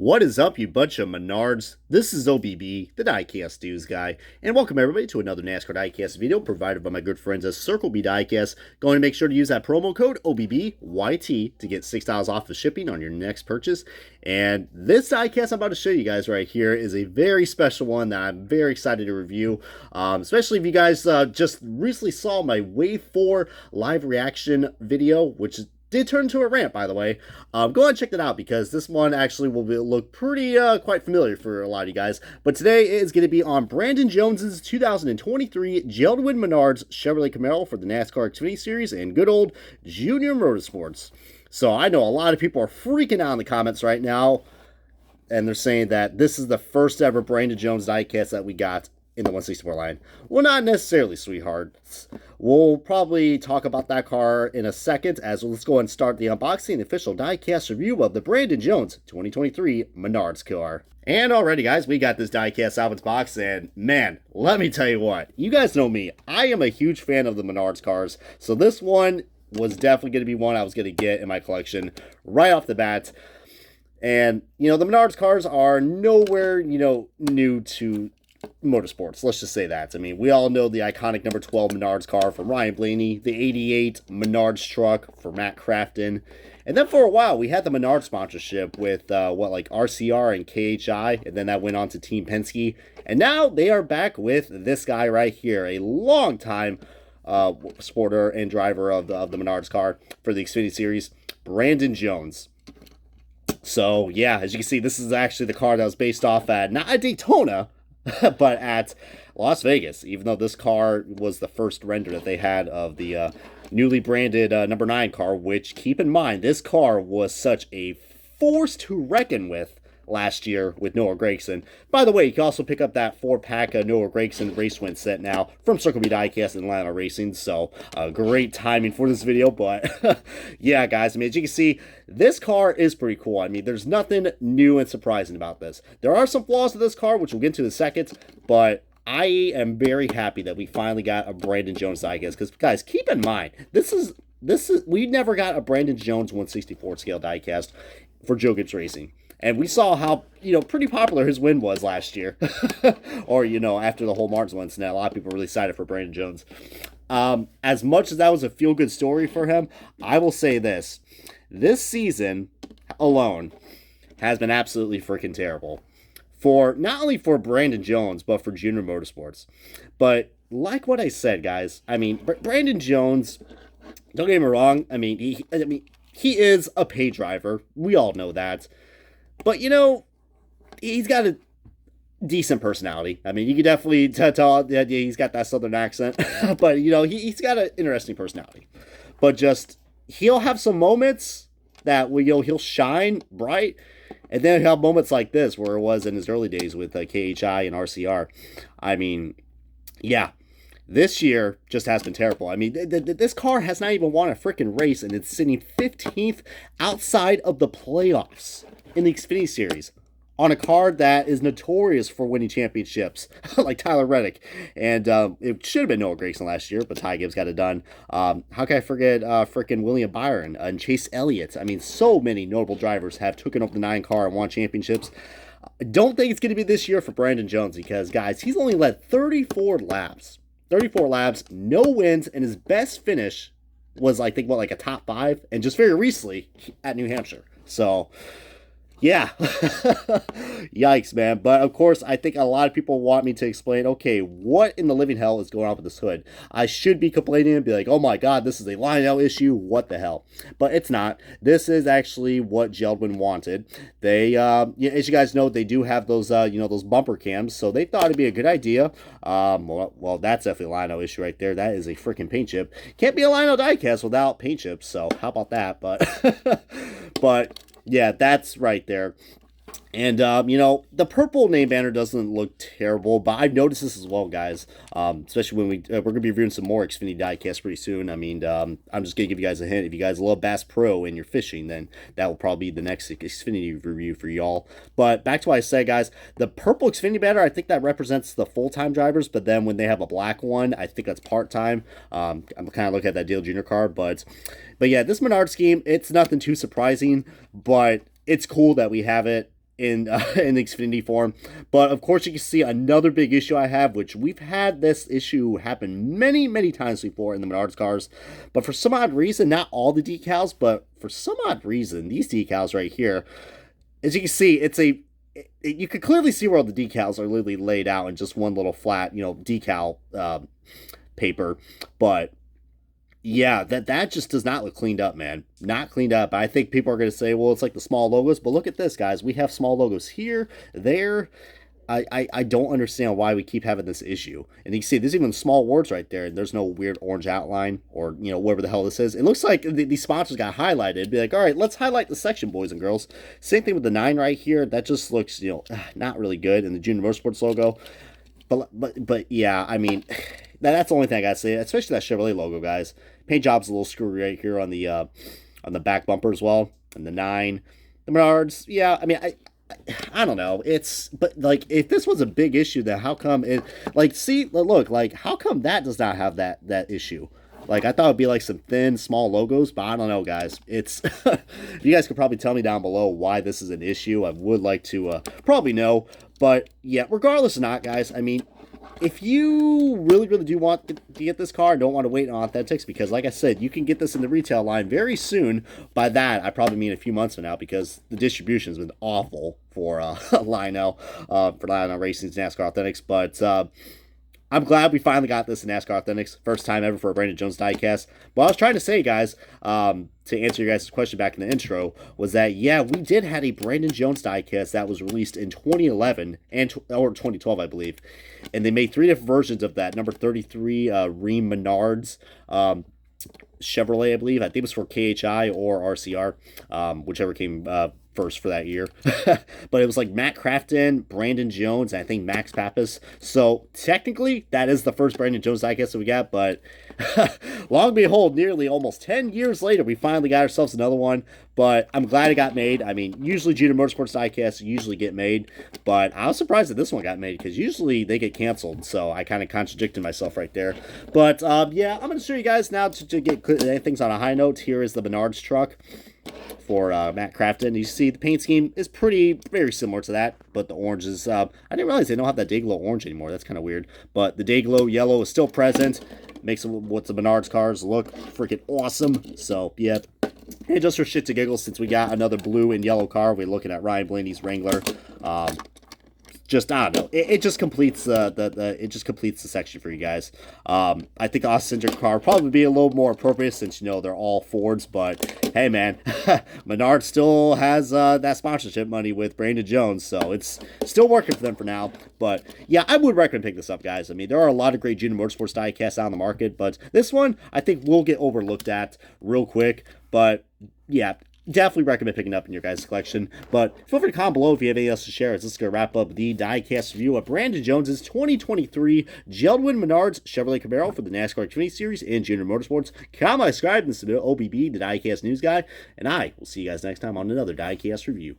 What is up, you bunch of Menards? This is OBB, the Diecast News Guy, and welcome everybody to another NASCAR Diecast video provided by my good friends at Circle B Diecast. Going to make sure to use that promo code OBBYT to get $6 off the shipping on your next purchase. And this diecast I'm about to show you guys right here is a very special one that I'm very excited to review, especially if you guys just recently saw my Wave 4 live reaction video, which did turn into a rant, by the way. Go ahead and check that out because this one actually will look pretty quite familiar for a lot of you guys. But today is going to be on Brandon Jones's 2023 Jeld-Wen Menards Chevrolet Camaro for the NASCAR Xfinity Series and good old Junior Motorsports. So I know a lot of people are freaking out in the comments right now, and they're saying that this is the first ever Brandon Jones diecast that we got in the 164 line. Well, not necessarily, sweethearts. We'll probably talk about that car in a second, as let's go and start the unboxing and official diecast review of the Brandon Jones 2023 Menards car. And already, guys, we got this diecast out of its box, and man, let me tell you what, you guys know me, I am a huge fan of the Menards cars, so this one was definitely going to be one I was going to get in my collection right off the bat. And, you know, the Menards cars are nowhere, new to motorsports. Let's just say that. I mean, we all know the iconic number 12 Menards car from Ryan Blaney, the 88 Menards truck for Matt Crafton, and then for a while we had the Menards sponsorship with RCR and KHI, and then that went on to Team Penske, and now they are back with this guy right here, a long time supporter and driver of the Menards car for the Xfinity Series, Brandon Jones. So yeah, as you can see, this is actually the car that was based off at not at Daytona, but at Las Vegas, even though this car was the first render that they had of the newly branded number 9 car, which, keep in mind, this car was such a force to reckon with last year with Noah Gragson. By the way, you can also pick up that 4-pack Noah Gragson Race Win set now from Circle B Diecast and Atlanta Racing, so great timing for this video. But yeah, guys, I mean, as you can see, this car is pretty cool. I mean, there's nothing new and surprising about this. There are some flaws to this car, which we'll get into in a second, but I am very happy that we finally got a Brandon Jones diecast, because, guys, keep in mind, this is we never got a Brandon Jones 1/64 scale diecast for Joe Gibbs Racing. And we saw how, pretty popular his win was last year. Or, after the whole Martins win, so now a lot of people were really excited for Brandon Jones. As much as that was a feel-good story for him, I will say this. This season alone has been absolutely freaking terrible. Not only for Brandon Jones, but for Junior Motorsports. But like what I said, guys, I mean, Brandon Jones, don't get me wrong, he is a pay driver. We all know that. But, he's got a decent personality. I mean, you can definitely tell that he's got that southern accent. But, he's got an interesting personality. But just, he'll have some moments that, he'll shine bright. And then he'll have moments like this, where it was in his early days with KHI and RCR. I mean, yeah. This year just has been terrible. I mean, this car has not even won a freaking race, and it's sitting 15th outside of the playoffs in the Xfinity Series on a car that is notorious for winning championships, like Tyler Reddick. And it should have been Noah Gragson last year, but Ty Gibbs got it done. How can I forget freaking William Byron and Chase Elliott? I mean, so many notable drivers have taken up the 9 car and won championships. I don't think it's going to be this year for Brandon Jones because, guys, he's only led 34 laps. 34 laps, no wins, and his best finish was, I think, like a top 5, and just very recently at New Hampshire. So, yeah. Yikes, man. But, of course, I think a lot of people want me to explain, okay, what in the living hell is going on with this hood? I should be complaining and be like, oh my god, this is a Lionel issue, what the hell? But it's not. This is actually what Jeld-Wen wanted. They, as you guys know, they do have those, those bumper cams, so they thought it'd be a good idea. Well, that's definitely a Lionel issue right there. That is a freaking paint chip. Can't be a Lionel diecast without paint chips, so how about that? But yeah, that's right there. And, the purple name banner doesn't look terrible, but I've noticed this as well, guys, especially when we're going to be reviewing some more Xfinity diecasts pretty soon. I mean, I'm just going to give you guys a hint. If you guys love Bass Pro and you're fishing, then that will probably be the next Xfinity review for y'all. But back to what I said, guys, the purple Xfinity banner, I think that represents the full-time drivers, but then when they have a black one, I think that's part-time. I'm kind of looking at that Dale Jr. car, but yeah, this Menards scheme, it's nothing too surprising, but it's cool that we have it. in Xfinity form. But of course, you can see another big issue I have, which we've had this issue happen many times before in the Menards cars. But for some odd reason, not all the decals, but for some odd reason, these decals right here, as you can see, you can clearly see where all the decals are literally laid out in just one little flat, decal paper. But yeah, that just does not look cleaned up, man. Not cleaned up. I think people are going to say, well, it's like the small logos. But look at this, guys. We have small logos here, there. I don't understand why we keep having this issue. And you can see there's even small words right there. And there's no weird orange outline or, whatever the hell this is. It looks like these sponsors got highlighted. It'd be like, all right, let's highlight the section, boys and girls. Same thing with the 9 right here. That just looks, not really good. And the Junior Motorsports logo. But yeah, I mean, that's the only thing I gotta say. Especially that Chevrolet logo, guys. Paint job's a little screwy right here on the back bumper as well, and the 9, the Menards. Yeah, I mean, I don't know. But like, if this was a big issue, then how come it? Like, see, look, like, how come that does not have that issue? Like, I thought it'd be like some thin, small logos, but I don't know, guys. It's you guys could probably tell me down below why this is an issue. I would like to probably know, but yeah, regardless or not, guys. I mean, if you really do want to get this car and don't want to wait on Authentics, because like I said, you can get this in the retail line very soon. By that, I probably mean a few months from now, because the distribution has been awful for Lionel Racing's NASCAR Authentics. But I'm glad we finally got this in NASCAR Authentics. First time ever for a Brandon Jones diecast. What I was trying to say, guys, to answer your guys' question back in the intro, was that, yeah, we did have a Brandon Jones diecast that was released in 2011 or 2012, I believe. And they made 3 different versions of that. Number 33, Ream Menards, Chevrolet, I believe. I think it was for KHI or RCR, whichever came first for that year. But it was like Matt Crafton, Brandon Jones, and I think Max Pappas. So technically, that is the first Brandon Jones diecast that we got. But long behold, nearly almost 10 years later, we finally got ourselves another one. But I'm glad it got made. I mean, usually Junior Motorsports diecasts usually get made, but I was surprised that this one got made, because usually they get canceled. So I kind of contradicted myself right there. But yeah, I'm going to show you guys now to get things on a high note. Here is the Menards truck for Matt Crafton. You see the paint scheme is very similar to that, but the orange is, I didn't realize they don't have that Dayglow orange anymore. That's kind of weird. But the Dayglow yellow is still present. Makes what the Menards cars look freaking awesome. So, yeah. And just for shits and giggles, since we got another blue and yellow car, we're looking at Ryan Blaney's Wrangler. Just, I don't know, it just completes the section for you guys. I think the Austin-centric car probably be a little more appropriate, since they're all Fords. But hey, man, Menard still has that sponsorship money with Brandon Jones, so it's still working for them for now. But yeah, I would recommend picking this up, guys. I mean, there are a lot of great Junior Motorsports diecasts out on the market, but this one I think will get overlooked at real quick. But yeah, definitely recommend picking up in your guys' collection. But feel free to comment below if you have anything else to share, as this is going to wrap up the diecast review of Brandon Jones's 2023 Jeld-Wen Menards Chevrolet Camaro for the NASCAR Xfinity Series and Junior Motorsports. Comment, subscribe, and submit OBB, the Diecast News Guy, and I will see you guys next time on another diecast review.